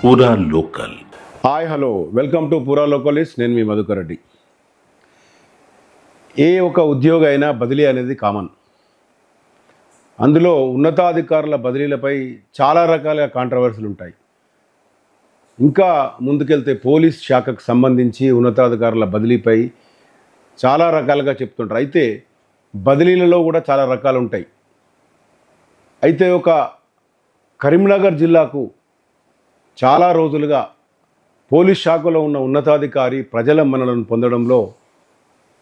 పూరా local. Hi hello welcome to పూరా లోకలిస్. నేను మీ మధుకర్ రెడ్డి. ఏ ఒక ఉద్యోగ అయినా బదిలీ అనేది కామన్. అందులో ఉన్నతాధికారుల బదిలీలపై చాలా రకాల కాంట్రవర్సీలు ఉంటాయి. ఇంకా ముందుకెళ్తే పోలీస్ శాఖకు సంబంధించి ఉన్నతాధికారుల బదిలీపై చాలా రకాలుగా చెప్తుంటారు. అయితే బదిలీలలో కూడా చాలా రకాలు ఉంటాయి. అయితే ఒక కరీంనగర్ జిల్లాకు చాలా రోజులుగా పోలీస్ శాఖలో ఉన్న ఉన్నతాధికారి ప్రజల మన్ననలను పొందడంలో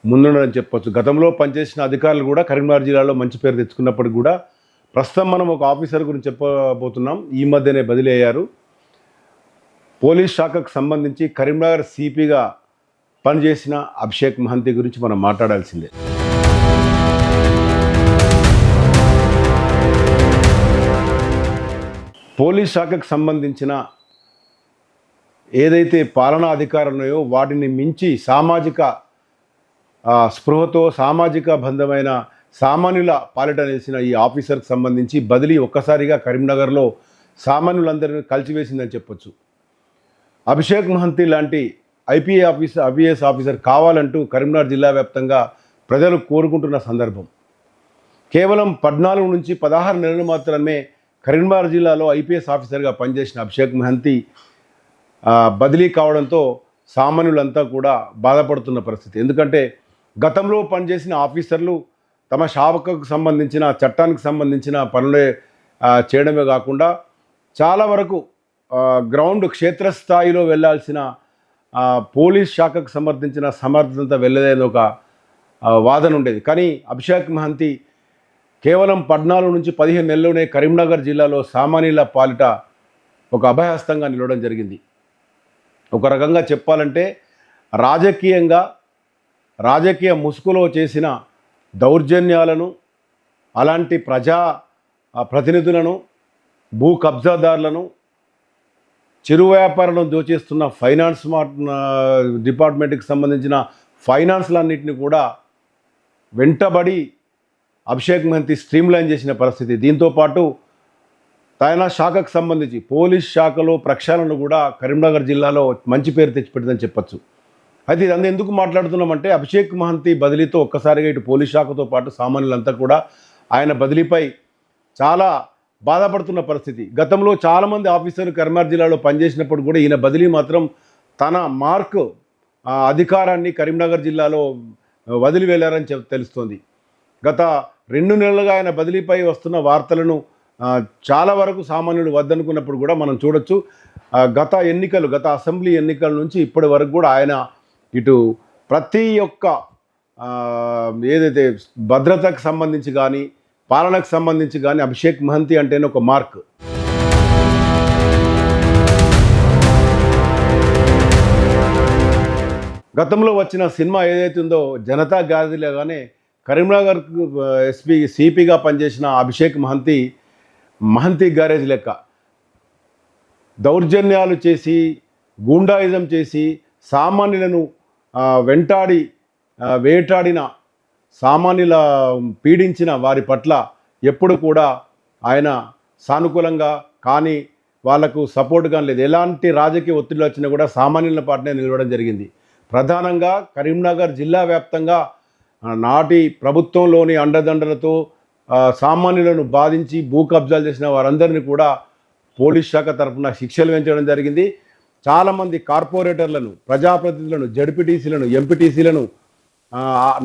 ముందుండని చెప్పొచ్చు. గతంలో పనిచేసిన అధికారులు కూడా కరీంనగర్ జిల్లాలో మంచి పేరు తెచ్చుకున్నప్పటికీ కూడా ప్రస్తుతం మనం ఒక ఆఫీసర్ గురించి చెప్పబోతున్నాం. ఈ మధ్యనే బదిలీ అయ్యారు. పోలీస్ శాఖకు సంబంధించి కరీంనగర్ సిపిగా పనిచేసిన అభిషేక్ మహంతి గురించి మనం మాట్లాడాల్సిందే. పోలీస్ శాఖకు సంబంధించిన ఏదైతే పాలనా అధికారులు ఉన్నాయో వాటిని మించి సామాజిక స్పృహతో సామాజిక బంధమైన సామాన్యుల పాలిట నిలిచిన ఈ ఆఫీసర్కి సంబంధించి బదిలీ ఒక్కసారిగా కరీంనగర్లో సామాన్యులందరినీ కలిసివేసిందని చెప్పొచ్చు. అభిషేక్ మహంతి లాంటి ఐపీఎస్ ఆఫీసర్ కావాలంటూ కరీంనగర్ జిల్లా వ్యాప్తంగా ప్రజలు కోరుకుంటున్న సందర్భం. కేవలం 14 నుంచి 16 నెలలు మాత్రమే కరీంనగర్ జిల్లాలో ఐపీఎస్ ఆఫీసర్గా పనిచేసిన అభిషేక్ మహంతి బదిలీ కావడంతో సామాన్యులంతా కూడా బాధపడుతున్న పరిస్థితి. ఎందుకంటే గతంలో పనిచేసిన ఆఫీసర్లు తమ శాఖకు సంబంధించిన చట్టానికి సంబంధించిన పనులే చేయడమే కాకుండా చాలా వరకు గ్రౌండ్ క్షేత్రస్థాయిలో వెళ్ళాల్సిన పోలీస్ శాఖకు సంబంధించిన సమర్థత వెళ్ళలేని ఒక వాదన ఉండేది. కానీ అభిషేక్ మహంతి కేవలం 14 నుంచి 15 నెలల్లోనే కరీంనగర్ జిల్లాలో సామాన్యుల పాలిట ఒక అభయహస్తంగా నిలవడం జరిగింది. ఒక రకంగా చెప్పాలంటే రాజకీయ ముసుగులో చేసిన దౌర్జన్యాలను, అలాంటి ప్రజా ప్రతినిధులను, భూ కబ్జాదారులను, చిరు వ్యాపారాలను దోచేస్తున్న ఫైనాన్స్ డిపార్ట్మెంట్కి సంబంధించిన ఫైనాన్స్లన్నింటినీ కూడా వెంటబడి అభిషేక్ మహంతి స్ట్రీమ్లైన్ చేసిన పరిస్థితి. దీంతోపాటు తన శాఖకు సంబంధించి పోలీస్ శాఖలో ప్రక్షాళనను కూడా కరీంనగర్ జిల్లాలో మంచి పేరు తెచ్చిపెట్టిందని చెప్పచ్చు. అయితే ఇదంతా ఎందుకు మాట్లాడుతున్నామంటే అభిషేక్ మహంతి బదిలీతో ఒక్కసారిగా ఇటు పోలీస్ శాఖతో పాటు సామాన్యులంతా కూడా ఆయన బదిలీపై చాలా బాధపడుతున్న పరిస్థితి. గతంలో చాలామంది ఆఫీసర్లు కరీంనగర్ జిల్లాలో పనిచేసినప్పుడు కూడా ఈయన బదిలీ మాత్రం తన మార్క్ అధికారాన్ని కరీంనగర్ జిల్లాలో వదిలి వెళ్ళారని తెలుస్తోంది. గత 2 నెలలుగా ఆయన బదిలీపై వస్తున్న వార్తలను చాలా వరకు సామాన్యులు వద్దనుకున్నప్పుడు కూడా మనం చూడొచ్చు. గత అసెంబ్లీ ఎన్నికల నుంచి ఇప్పటి వరకు కూడా ఆయన ఇటు ప్రతి ఒక్క ఏదైతే భద్రతకు సంబంధించి కానీ పాలనకు సంబంధించి కానీ అభిషేక్ మహంతి అంటేనే ఒక మార్క్. గతంలో వచ్చిన సినిమా ఏదైతే ఉందో జనతా గ్యారేజ్లోగానే కరీంనగర్ సిపిగా పనిచేసిన అభిషేక్ మహంతి గ్యారేజ్ లెక్క దౌర్జన్యాలు చేసి గూండాయిజం చేసి సామాన్యులను వేటాడిన సామాన్యుల పీడించిన వారి పట్ల ఎప్పుడు కూడా ఆయన సానుకూలంగా కానీ వాళ్లకు సపోర్ట్గా లేదు. ఎలాంటి రాజకీయ ఒత్తిడి వచ్చినా కూడా సామాన్యుల పాటనే నిలవడం జరిగింది. ప్రధానంగా కరీంనగర్ జిల్లా వ్యాప్తంగా నాటి ప్రభుత్వంలోని అండదండలతో సామాన్యులను బాధించి భూ కబ్జాలు చేసిన వారందరినీ కూడా పోలీస్ శాఖ తరఫున శిక్షలు వేయించడం జరిగింది. చాలామంది కార్పొరేటర్లను, ప్రజాప్రతినిధులను, జడ్పీటీసీలను, ఎంపీటీసీలను,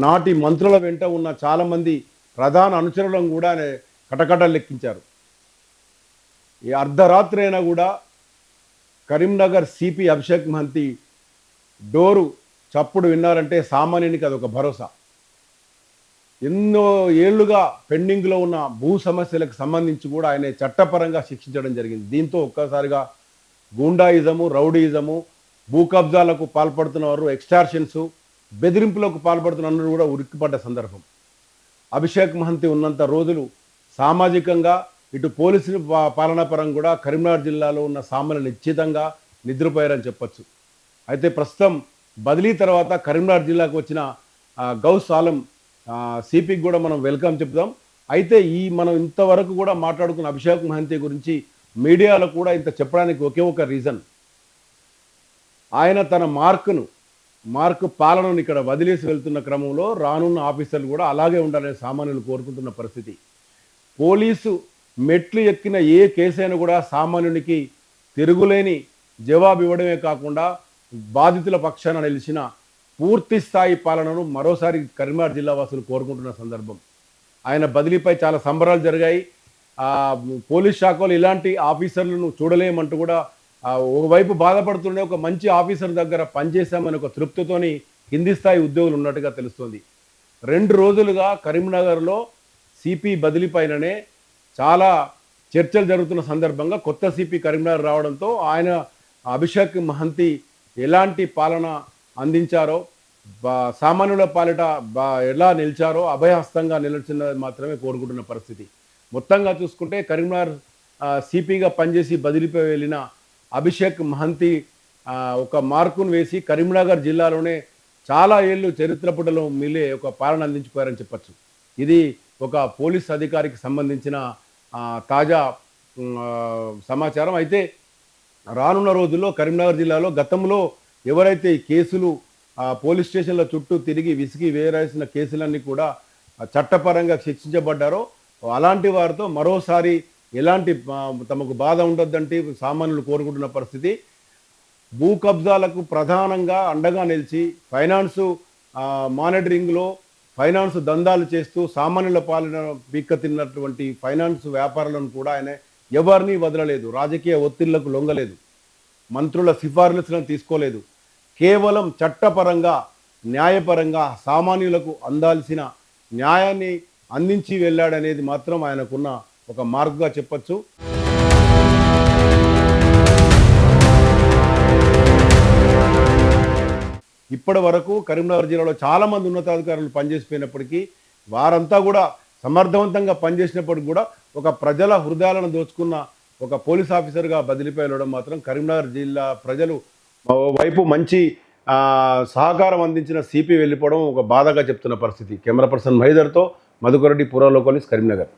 నాటి మంత్రుల వెంట ఉన్న చాలామంది ప్రధాన అనుచరులను కూడా కటకటలు లెక్కించారు. ఈ అర్ధరాత్రి అయినా కూడా కరీంనగర్ సిపి అభిషేక్ మహంతి డోరు చప్పుడు విన్నారంటే సామాన్యునికి అదొక భరోసా. ఎన్నో ఏళ్లుగా పెండింగ్లో ఉన్న భూ సమస్యలకు సంబంధించి కూడా ఆయన చట్టపరంగా శిక్షించడం జరిగింది. దీంతో ఒక్కసారిగా గూండాయిజము, రౌడీయిజము, భూ కబ్జాలకు పాల్పడుతున్న వారు, ఎక్స్టార్షన్స్, బెదిరింపులకు పాల్పడుతున్న కూడా ఉరిక్కిపడ్డ సందర్భం. అభిషేక్ మహంతి ఉన్నంత రోజులు సామాజికంగా ఇటు పోలీసుల పాలనాపరంగా కూడా కరీంనగర్ జిల్లాలో ఉన్న సామాన్యులు నిశ్చితంగా నిద్రపోయారని చెప్పచ్చు. అయితే ప్రస్తుతం బదిలీ తర్వాత కరీంనగర్ జిల్లాకు వచ్చిన గౌస్ ఆలం సిపికి కూడా మనం వెల్కమ్ చెప్తాం. అయితే మనం ఇంతవరకు కూడా మాట్లాడుకున్న అభిషేక్ మహంతి గురించి మీడియాలో కూడా ఇంత చెప్పడానికి ఒకే ఒక రీజన్, ఆయన తన మార్కు పాలనను ఇక్కడ వదిలేసి వెళ్తున్న క్రమంలో రానున్న ఆఫీసర్లు కూడా అలాగే ఉండాలని సామాన్యులు కోరుకుంటున్న పరిస్థితి. పోలీసు మెట్లు ఎక్కిన ఏ కేసైనా కూడా సామాన్యునికి తిరుగులేని జవాబు ఇవ్వడమే కాకుండా బాధితుల పక్షాన నిలిచిన పూర్తి స్థాయి పాలనను మరోసారి కరీంనగర్ జిల్లా వాసులు కోరుకుంటున్న సందర్భం. ఆయన బదిలీపై చాలా సంబరాలు జరిగాయి. పోలీస్ శాఖలో ఇలాంటి ఆఫీసర్లను చూడలేమంటూ కూడా ఒకవైపు బాధపడుతుండే ఒక మంచి ఆఫీసర్ దగ్గర పనిచేశామని ఒక తృప్తితోని కింది స్థాయి ఉద్యోగులు ఉన్నట్టుగా తెలుస్తోంది. 2 రోజులుగా కరీంనగర్లో సిపి బదిలీ పైననే చాలా చర్చలు జరుగుతున్న సందర్భంగా కొత్త సిపి కరీంనగర్ రావడంతో ఆయన అభిషేక్ మహంతి ఎలాంటి పాలన అందించారో, సామాన్యుల పాలిట ఎలా నిలిచారో అభయహస్తంగా నిలిచినది మాత్రమే కోరుకుంటున్న పరిస్థితి. మొత్తంగా చూసుకుంటే కరీంనగర్ సిపిగా పనిచేసి బదిలీపై వెళ్ళిన అభిషేక్ మహంతి ఒక మార్కును వేసి కరీంనగర్ జిల్లాలోనే చాలా ఏళ్ళు చరిత్ర పుటలో మిలే ఒక పాలన అందించిపోయారని చెప్పచ్చు. ఇది ఒక పోలీస్ అధికారికి సంబంధించిన తాజా సమాచారం. అయితే రానున్న రోజుల్లో కరీంనగర్ జిల్లాలో గతంలో ఎవరైతే ఈ కేసులు పోలీస్ స్టేషన్ల చుట్టూ తిరిగి విసిగి వేరేసిన కేసులన్నీ కూడా చట్టపరంగా శిక్షించబడ్డారో అలాంటి వారితో మరోసారి ఎలాంటి తమకు బాధ ఉండొద్దంటే సామాన్యులు కోరుకుంటున్న పరిస్థితి. భూ కబ్జాలకు ప్రధానంగా అండగా నిలిచి ఫైనాన్సు మానిటరింగ్లో ఫైనాన్స్ దందాలు చేస్తూ సామాన్యుల పాలన తిన్నటువంటి ఫైనాన్స్ వ్యాపారులను కూడా ఆయన ఎవరిని వదలలేదు. రాజకీయ ఒత్తిళ్లకు లొంగలేదు. మంత్రుల సిఫార్సులను తీసుకోలేదు. కేవలం చట్టపరంగా న్యాయపరంగా సామాన్యులకు అందాల్సిన న్యాయాన్ని అందించి వెళ్ళాడనేది మాత్రం ఆయనకున్న ఒక మార్పుగా చెప్పచ్చు. ఇప్పటి వరకు కరీంనగర్ జిల్లాలో చాలామంది ఉన్నతాధికారులు పనిచేసిపోయినప్పటికీ వారంతా కూడా సమర్థవంతంగా పనిచేసినప్పటికీ కూడా ఒక ప్రజల హృదయాలను దోచుకున్న ఒక పోలీస్ ఆఫీసర్గా బదిలీపై వెళ్ళడం మాత్రం కరీంనగర్ జిల్లా ప్రజలు వైపు మంచి సహకారం అందించిన సిపి వెళ్ళిపోవడం ఒక బాధగా చెప్తున్న పరిస్థితి. కెమెరా పర్సన్ మహేదర్తో మధుకర్ రెడ్డి, పురా లోకల్ న్యూస్, కరీంనగర్.